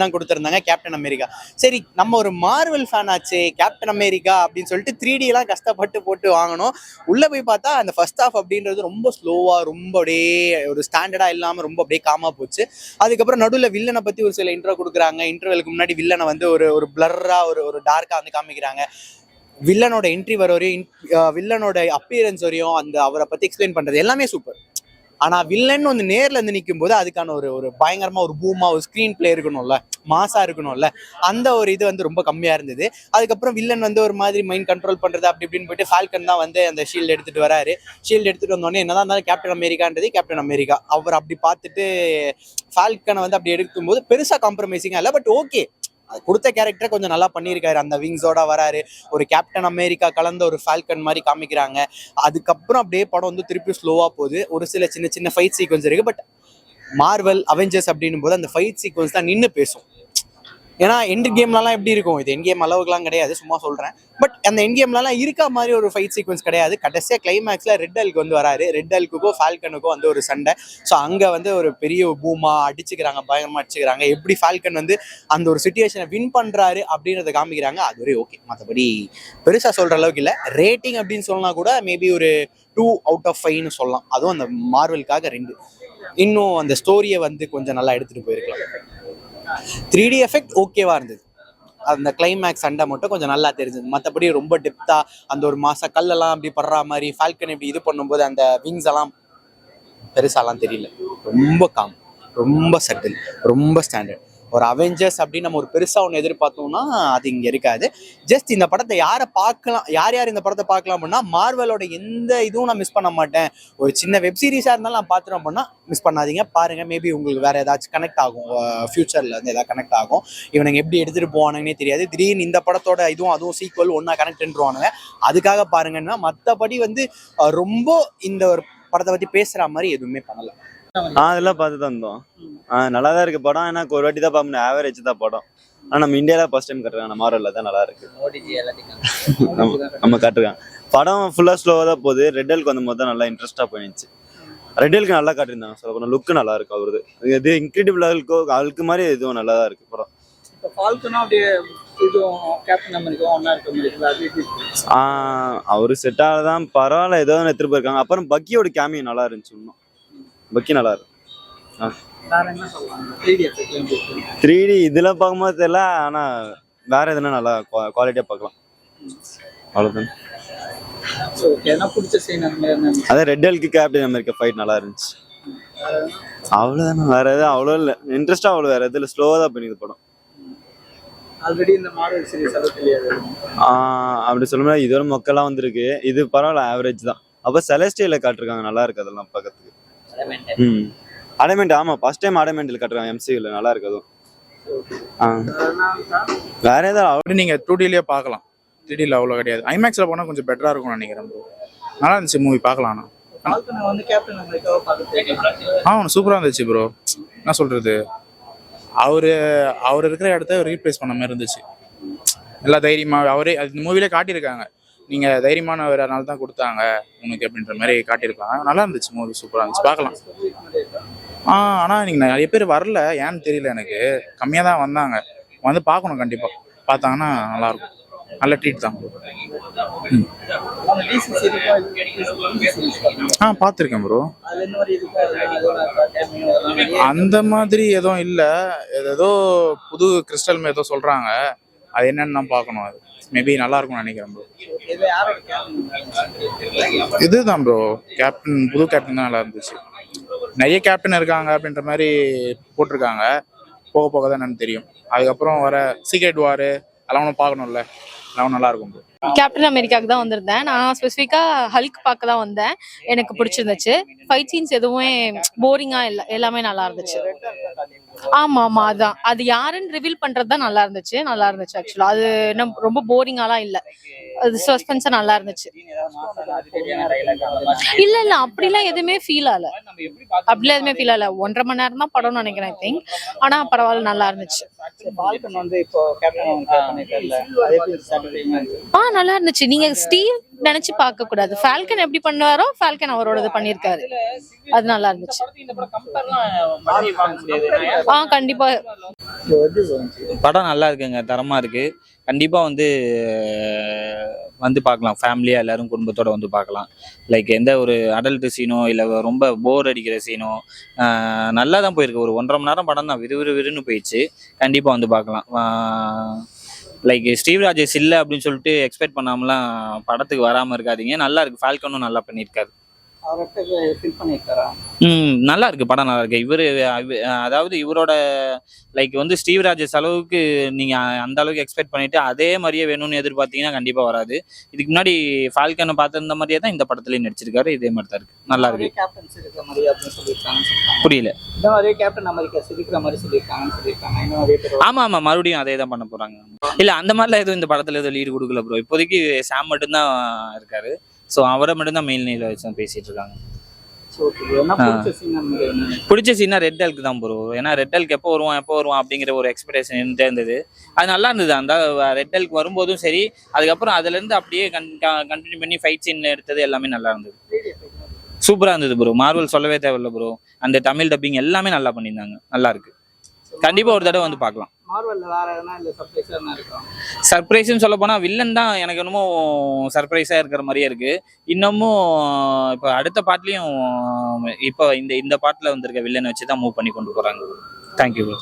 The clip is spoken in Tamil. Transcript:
தான் கொடுத்துருந்தாங்க கேப்டன் அமெரிக்கா. சரி நம்ம ஒரு மார்வல் ஃபேன் ஆச்சு, கேப்டன் அமெரிக்கா அப்படின்னு சொல்லிட்டு 3D எல்லாம் கஷ்டப்பட்டு போட்டு வாங்கணும். உள்ள போய் பார்த்தா அந்த ஃபர்ஸ்ட் ஹாஃப் அப்படின்றது ரொம்ப ஸ்லோவா, ரொம்ப அப்படியே ஒரு ஸ்டாண்டர்டா இல்லாம ரொம்ப அப்படியே காமா போச்சு. அதுக்கப்புறம் நடுவில் வில்லனை பத்தி ஒரு சில இன்ட்ரோ கொடுக்குறாங்க. இன்டர்வெலுக்கு முன்னாடி வில்லனை வந்து ஒரு பிளர்ரா ஒரு டார்க்கா வந்து காமிக்கிறாங்க. வில்லனோட என்ட்ரி வர வரையும், வில்லனோட அப்பியரன்ஸ் வரையும், அந்த அவரை பத்தி எக்ஸ்பிளைன் பண்றது எல்லாமே சூப்பர். ஆனா வில்லன் வந்து நேர்ல இருந்து நிற்கும் போது அதுக்கான ஒரு பயங்கரமா ஒரு பூமா ஒரு ஸ்கிரீன் பிளே இருக்கணும்ல, மாசா இருக்கணும்ல, அந்த ஒரு இது வந்து ரொம்ப கம்மியா இருந்தது. அதுக்கப்புறம் வில்லன் வந்து ஒரு மாதிரி மைண்ட் கண்ட்ரோல் பண்றது அப்படி இப்படின்னு போயிட்டு ஃபால்கன் தான் வந்து அந்த ஷீல்டு எடுத்துட்டு வராரு. ஷீல்டு எடுத்துட்டு வந்தோடனே என்னதான் இருந்தாலும் கேப்டன் அமெரிக்கான்றது கேப்டன் அமெரிக்கா. அவர் அப்படி பார்த்துட்டு ஃபால்கனை வந்து அப்படி எடுக்கும்போது பெருசா காம்ப்ரமைசிங்கா இல்லை, பட் ஓகே, கொடுத்த கேரக்டரை கொஞ்சம் நல்லா பண்ணியிருக்காரு. அந்த விங்ஸோட வராரு, ஒரு கேப்டன் அமெரிக்கா கலந்த ஒரு ஃபால்கன் மாதிரி காமிக்கிறாங்க. அதுக்கப்புறம் அப்படியே படம் வந்து திருப்பி ஸ்லோவா போகுது. ஒரு சில சின்ன சின்ன ஃபைட் சீக்வன்ஸ் இருக்கு. பட் மார்வல் அவெஞ்சர்ஸ் அப்படின்னும் போது அந்த ஃபைட் சீக்வன்ஸ் தான் நின்று பேசும். ஏன்னா எண்ட் கேம்லாம் எப்படி இருக்கும், இது எண்ட் கேம் அளவுக்குலாம் கிடையாது, சும்மா சொல்றேன். பட் அந்த எண்ட் கேம்லாம் இருக்கா மாதிரி ஒரு ஃபைட் சீக்வன்ஸ் கிடையாது. கடைசியா கிளைமேக்ஸ்ல ரெட் ஹல்க் வந்து வராரு. ரெட் ஹல்க்குக்கும் ஃபால்கனுக்கும் வந்து ஒரு சண்டை. ஸோ அங்க வந்து ஒரு பெரிய பூமா அடிச்சுக்கிறாங்க, பயங்கரமா அடிச்சுக்கிறாங்க. எப்படி ஃபால்கன் வந்து அந்த ஒரு சிச்சுவேஷனை வின் பண்றாரு அப்படின்றத காமிக்கிறாங்க. அது வரை ஓகே, மற்றபடி பெருசா சொல்ற அளவுக்கு இல்லை. ரேட்டிங் அப்படின்னு சொன்னா கூட மேபி ஒரு 2 out of 5 சொல்லலாம். அதுவும் அந்த மார்வலுக்காக 2. இன்னும் அந்த ஸ்டோரியை வந்து கொஞ்சம் நல்லா எடுத்துட்டு போயிருக்கலாம். 3D எஃபெக்ட் ஓகேவா இருந்தது. அந்த கிளைமேக்ஸ் சண்டை மட்டும் கொஞ்சம் நல்லா தெரிஞ்சது. மற்றபடி ரொம்ப டெப்தா அந்த ஒரு மாச கல்லெல்லாம் அப்படி படுற மாதிரி ஃபால்கன் இப்படி இது பண்ணும்போது அந்த விங்ஸ் எல்லாம் பெருசாலாம் தெரியல. ரொம்ப காம், ரொம்ப சட்டில், ரொம்ப ஸ்டாண்டர்ட். ஒரு அவெஞ்சர்ஸ் அப்படின்னு நம்ம ஒரு பெருசா ஒன்று எதிர்பார்த்தோம்னா அது இங்க இருக்காது. ஜஸ்ட் இந்த படத்தை யாரை பார்க்கலாம், யார் யார் இந்த படத்தை பார்க்கலாம் அப்படின்னா, மார்வலோட எந்த இதுவும் நான் மிஸ் பண்ண மாட்டேன். ஒரு சின்ன வெப் சீரிஸா இருந்தாலும் நான் பார்த்துட்டோம் அப்படின்னா மிஸ் பண்ணாதீங்க, பாருங்க. மேபி உங்களுக்கு வேற ஏதாச்சும் கனெக்ட் ஆகும், ஃபியூச்சர்ல வந்து ஏதாவது கனெக்ட் ஆகும். இவனுங்க எப்படி எடுத்துட்டு போவானுங்கன்னே தெரியாது. திடீர்னு இந்த படத்தோட அதுவும் சீக்வல் ஒன்னா கனெக்ட்ன்றுவானுங்க, அதுக்காக பாருங்கன்னா. மற்றபடி வந்து ரொம்ப இந்த ஒரு படத்தை பத்தி பேசுற மாதிரி எதுவுமே பண்ணல. அதெல்லாம் பார்த்து தான் இருந்தோம். நல்லா தான் இருக்கு படம். ஏன்னா ஒரு வாட்டி தான் பார்க்கணும், ஆவரேஜ் தான் படம். ஆனால் நம்ம இந்தியாவில் ஃபர்ஸ்ட் டைம் கட்டுறாங்க, மாரல்ல தான் நல்லா இருக்கு. நம்ம காட்டுறாங்க. படம் ஃபுல்லாக ஸ்லோவாக தான் போகுது. ரெட் ஹல்க் வந்த போது தான் நல்லா இன்ட்ரெஸ்டாக போயிடுச்சு. ரெட் ஹல்க் நல்லா காட்டியிருந்தாங்க. சொல்ல போனால் லுக்கு நல்லா இருக்கு அவருது. இது இன்க்ரெடிபிள் ஹல்க்கு மாதிரி இதுவும் நல்லா தான் இருக்கு படம். அவரு செட் ஆகதான் பரவாயில்ல, ஏதோ எடுத்துட்டு போயிருக்காங்க. அப்புறம் பக்கியோட கேமியோ நல்லா இருந்துச்சு. இன்னும் பக்கி நல்லா இருக்கு. 3D இதுல பார்க்கும்போது தெரியல, ஆனா வேற எதுனா நல்லா குவாலிட்டியா பார்க்கலாம். அவ்வளவுதான். அதான் red Hulk captain America fight நல்லா இருந்துச்சு. அவ்வளவுதான், வேற எதுவும் அவ்வளோ இல்லை இன்ட்ரெஸ்டா. அவ்வளோ வேற எதுல ஸ்லோவா தான் பண்ணிது படம். அப்படி சொல்லும்போது இதோட மக்கள்லாம் வந்திருக்கு. இது பரவாயில்ல, ஆவரேஜ் தான். அப்ப செலஸ்டியல காட்டிருக்காங்க, நல்லா இருக்கு அதெல்லாம் பார்க்கறதுக்கு. அடைமெண்ட், ஆமா ஃபர்ஸ்ட் டைம் அடைமெண்ட்ல கட்டுறாங்க எம்சியூல, நல்லா இருக்கு அதுவும். வேற ஏதாவது நீங்க 2Dலயே பார்க்கலாம். 3Dல அவ்வளோ கிடையாது. ஐமேக்ஸ்ல போனா கொஞ்சம் பெட்டரா இருக்கும்னு நினைக்கிறேன். நல்லா இருந்துச்சு மூவி, பார்க்கலாம். சூப்பரா இருந்துச்சு ப்ரோ. என்ன சொல்றது, அவர் இருக்கிற இடத்த ரீப்ளேஸ் பண்ண மாதிரி இருந்துச்சு. எல்லா தைரியமா அவரே அந்த மூவிலே காட்டியிருக்காங்க. நீங்க தைரியமான அதனால தான் கொடுத்தாங்க உனக்கு அப்படின்ற மாதிரி காட்டியிருக்காங்க. நல்லா இருந்துச்சு மூவி, சூப்பரா இருந்துச்சு, பார்க்கலாம். ஆனா நீங்க நிறைய பேர் வரல, ஏன்னு தெரியல. எனக்கு கம்மியா தான் வந்தாங்க. வந்து பார்க்கணும், கண்டிப்பா பார்த்தாங்கன்னா நல்லா இருக்கும். நல்ல ட்ரீட் தான். பார்த்துருக்கேன் ப்ரோ. அந்த மாதிரி எதுவும் இல்லை. ஏதோ புது கிறிஸ்டல் ஏதோ சொல்றாங்க, அது என்னன்னு தான் பார்க்கணும். அது மேபி நல்லா இருக்கும்னு நினைக்கிறேன் ப்ரோ. இதுதான் ப்ரோ, கேப்டன், புது கேப்டன் தான் நல்லா இருந்துச்சு. நிறைய கேப்டன் இருக்காங்க அப்படின்ற மாதிரி போட்டிருக்காங்க. போக போக தான் என்னன்னு தெரியும். அதுக்கப்புறம் வர சீக்ரெட் வார் அதெல்லாம் பார்க்கணும்ல, அதெல்லாம் நல்லா இருக்கும் ப்ரோ. கேப்டன் அமெரிக்காவுக்கு தான் வந்திருந்தேன். நான் ஸ்பெசிஃபிக்கா ஹல்க் பார்க்க தான் வந்தேன். எனக்கு பிடிச்சிருந்துச்சு. ஃபைட் சீன்ஸ் எதுவுமே போரிங்கா இல்லை, எல்லாமே நல்லா இருந்துச்சு. ஆமா, அதான் அது யாருன்னு ரிவீல் பண்றது தான் நல்லா இருந்துச்சு. ஆக்சுவலா அது என்ன ரொம்ப போரிங்காலாம் இல்லை, அது சஸ்பென்ஸா நல்லா இருந்துச்சு. இல்ல அப்படிலாம் எதுவுமே ஃபீல் ஆகல. 1.5 மணி நேரம் தான் படம்னு நினைக்கிறேன், ஐ திங்க். ஆனா பரவாயில்ல, நல்லா இருந்துச்சு. நல்லா இருந்துச்சு. நீங்க ஸ்டீவ் நினைச்சு பார்க்க கூடாது. ஃபால்கன் எப்படி பண்ணுவாரோ ஃபால்கன் அவரோடது பண்ணிருக்காரு. அது நல்லா இருந்துச்சு. கண்டிப்பா படம் நல்லா இருக்குங்க, தரமா இருக்கு. கண்டிப்பா வந்து பார்க்கலாம். ஃபேமிலியா எல்லாரும் குடும்பத்தோட வந்து பார்க்கலாம். லைக் எந்த ஒரு அடல்ட் சீனோ இல்லை ரொம்ப போர் அடிக்கிற சீனோ நல்லா தான் போயிருக்கு. ஒரு 1.5 மணி நேரம் படம் தான், விறுவிறுன்னு போயிடுச்சு. கண்டிப்பா வந்து பார்க்கலாம். லைக் ஸ்டீவ் ராஜேஷ் இல்லை அப்படின்னு சொல்லிட்டு எக்ஸ்பெக்ட் பண்ணாமலாம் படத்துக்கு வராமல் இருக்காதீங்க. நல்லா இருக்கு. ஃபால்கனும் நல்லா பண்ணியிருக்காரு. நல்லா இருக்கு. படம் நல்லா இருக்கு. அதாவது இவரோட லைக் ஸ்டீவ் ராஜேஷ் அளவுக்கு நீங்க அந்த அளவுக்கு எக்ஸ்பெக்ட் பண்ணிட்டு அதே மாதிரியே வேணும்னு எதிர்பார்த்தீங்கன்னா கண்டிப்பா வராது. இதுக்கு முன்னாடி ஃபால்கனை பார்த்திருந்த மாதிரியே தான் இந்த படத்துலயும் நடிச்சிருக்காரு. இதே மாதிரி தான் இருக்கு. நல்லா இருக்கு. புரியல. ஆமா ஆமா, மறுபடியும் அதே தான் பண்ண போறாங்க. இல்ல அந்த மாதிரிலாம் எதுவும் இந்த படத்துல எதுவும் லீடு கொடுக்கல ப்ரோ. இப்போதைக்கு சாம் மட்டும்தான் இருக்காரு. ஸோ அவரை மட்டும்தான் மெயின் நீல வச்சு தான் பேசிட்டு இருக்காங்க. பிடிச்ச சீனா ரெட் ஹல்க் தான் ப்ரோ. ஏன்னா ரெட் ஹல்க் எப்போ வருவான் அப்படிங்கிற ஒரு எக்ஸ்பெக்டேஷன் இருந்தே இருந்தது. அது நல்லா இருந்தது. அந்த ரெட் ஹல்க் வரும்போதும் சரி, அதுக்கப்புறம் அதுல இருந்து அப்படியே கண்டினியூ பண்ணி ஃபைட் சீன் எடுத்தது எல்லாமே நல்லா இருந்தது. சூப்பரா இருந்தது ப்ரோ. மார்வல் சொல்லவே தேவையில்ல ப்ரோ. அந்த தமிழ் டப்பிங் எல்லாமே நல்லா பண்ணியிருந்தாங்க. நல்லா இருக்கு. கண்டிப்பா ஒரு தடவை வந்து பார்க்கலாம். சர்ப்ரைஸ்ன்னு சொல்ல போனா வில்லன் தான் எனக்கு என்னமோ சர்ப்ரைஸா இருக்கிற மாதிரியே இருக்கு. இன்னமும் இப்போ அடுத்த பாட்லயும் இப்போ இந்த பாட்டுல வந்திருக்க வில்லனை வச்சுதான் மூவ் பண்ணி கொண்டு போறாங்க. Thank you bro.